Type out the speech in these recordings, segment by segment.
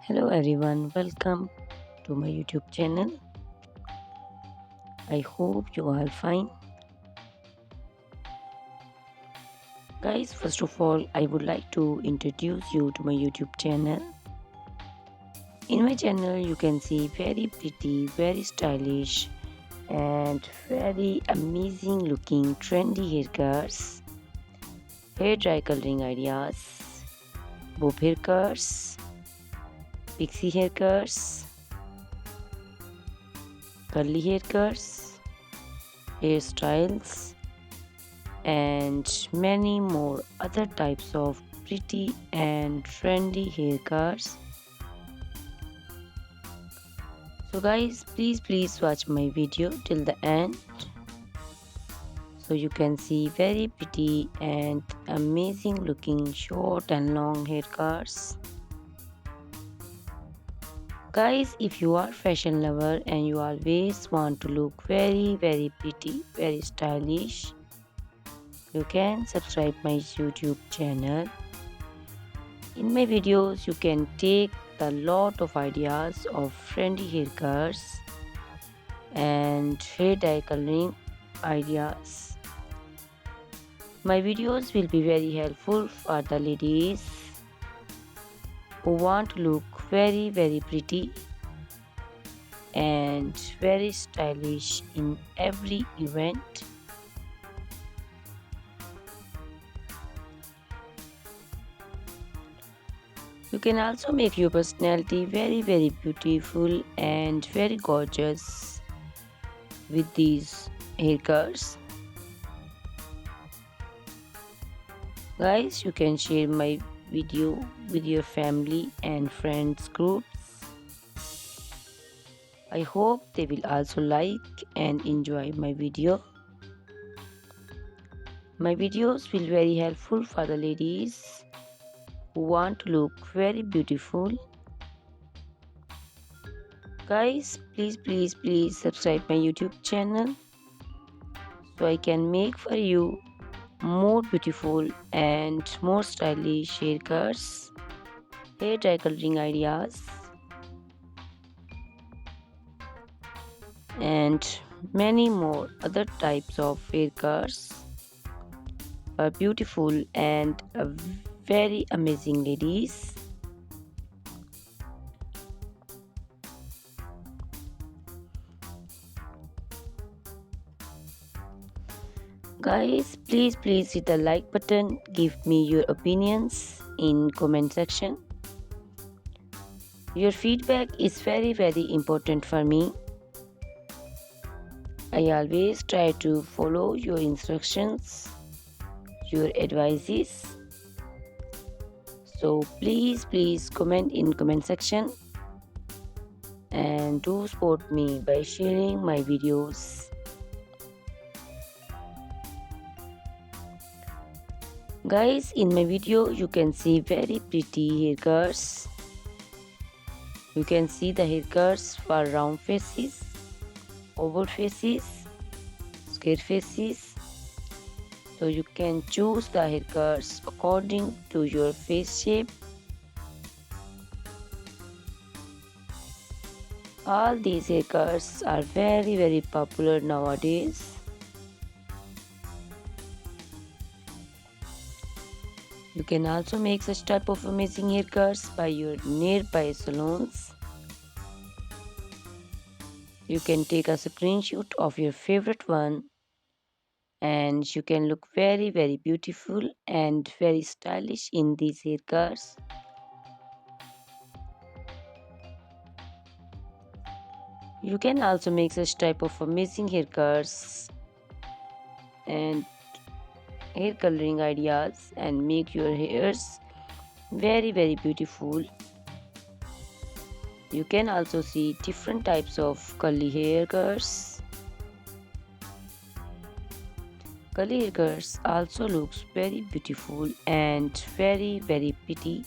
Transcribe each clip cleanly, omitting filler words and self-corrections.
Hello everyone, welcome to my YouTube channel. I hope you are fine. Guys, first of all, I would like to introduce you to my YouTube channel. In my channel, you can see very pretty, very stylish, and very amazing looking trendy haircuts, hair dry coloring ideas, bob haircuts, pixie haircuts, curly haircuts, hairstyles, and many more other types of pretty and trendy haircuts. So guys, please watch my video till the end so you can see very pretty and amazing looking short and long haircuts. Guys, if you are fashion lover and you always want to look very pretty, very stylish, you can subscribe my YouTube channel. In my videos, you can take a lot of ideas of trendy haircuts and hair dye coloring ideas. My videos will be very helpful for the ladies who want to look very pretty and very stylish in every event. You can also make your personality very beautiful and very gorgeous with these haircuts. Guys, you can share my video with your family and friends groups. I hope they will also like and enjoy my video. My videos will be very helpful for the ladies who want to look very beautiful. Guys, please subscribe my YouTube channel so I can make for you more beautiful and more stylish haircuts, hair dye coloring ideas, and many more other types of haircuts for beautiful and very amazing ladies. Guys, please hit the like button, give me your opinions in comment section. Your feedback is very important for me. I always try to follow your instructions, your advices. So please comment in comment section and do support me by sharing my videos. Guys, in my video you can see very pretty haircuts. You can see the haircuts for round faces, oval faces, square faces. So you can choose the haircuts according to your face shape. All these haircuts are very popular nowadays. You can also make such type of amazing haircuts by your nearby salons. You can take a screenshot of your favorite one and you can look very beautiful and very stylish in these haircuts. You can also make such type of amazing haircuts and hair coloring ideas and make your hairs very beautiful. You can also see different types of curly haircuts. Curly haircuts also looks very beautiful and very pretty.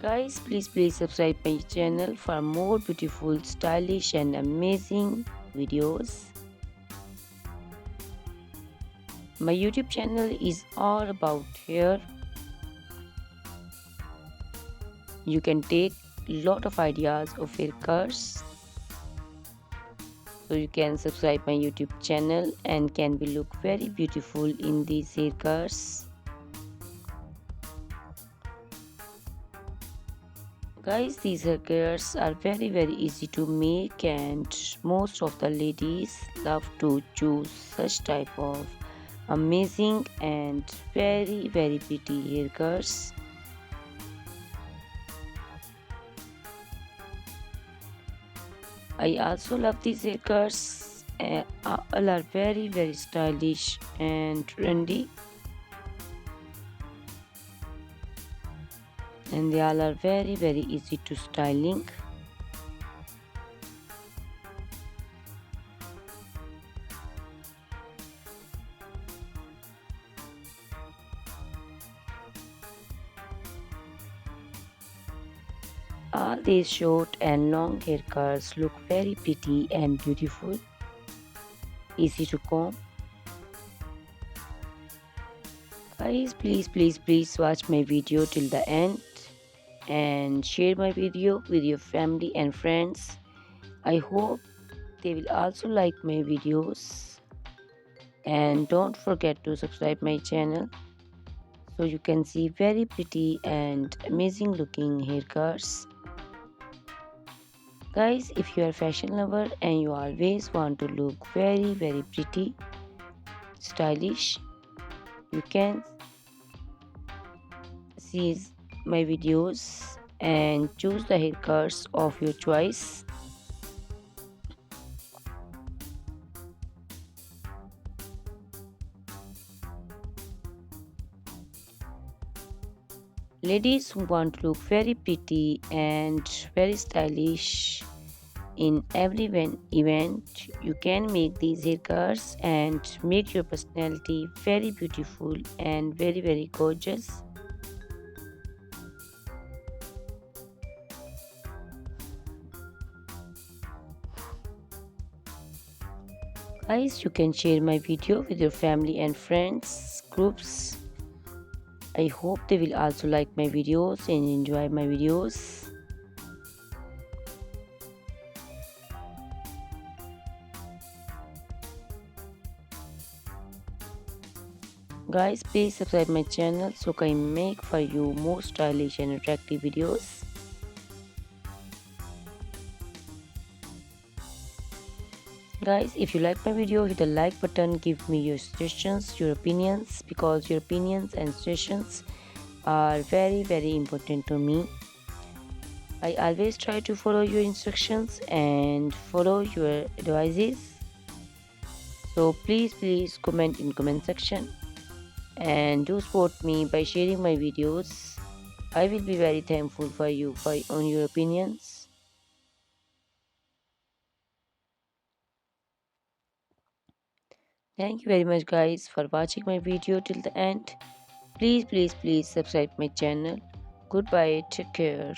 Guys, please subscribe my channel for more beautiful, stylish and amazing videos. My YouTube channel is all about hair. You can take lot of ideas of haircuts. So you can subscribe my YouTube channel and can be look very beautiful in these haircuts. Guys, these haircuts are very easy to make, and most of the ladies love to choose such type of amazing and very pretty haircuts. I also love these haircuts. All are very stylish and trendy, and they all are very easy to styling. All these short and long haircuts look very pretty and beautiful, easy to comb. Guys, please watch my video till the end and share my video with your family and friends. I hope they will also like my videos, and don't forget to subscribe my channel so you can see very pretty and amazing looking haircuts. Guys, if you are fashion lover and you always want to look very pretty, stylish, you can see my videos and choose the haircuts of your choice. Ladies who want to look very pretty and very stylish in every event, you can make these haircuts and make your personality very beautiful and very gorgeous. Guys, you can share my video with your family and friends groups. I hope they will also like my videos and enjoy my videos. Guys, please subscribe my channel so I can make for you more stylish and attractive videos. Guys, if you like my video, hit the like button, give me your suggestions, your opinions, because your opinions and suggestions are very important to me. I always try to follow your instructions and follow your advices. So please comment in comment section and do support me by sharing my videos. I will be very thankful for you on your opinions. Thank you very much guys for watching my video till the end. Please subscribe my channel. Goodbye, take care.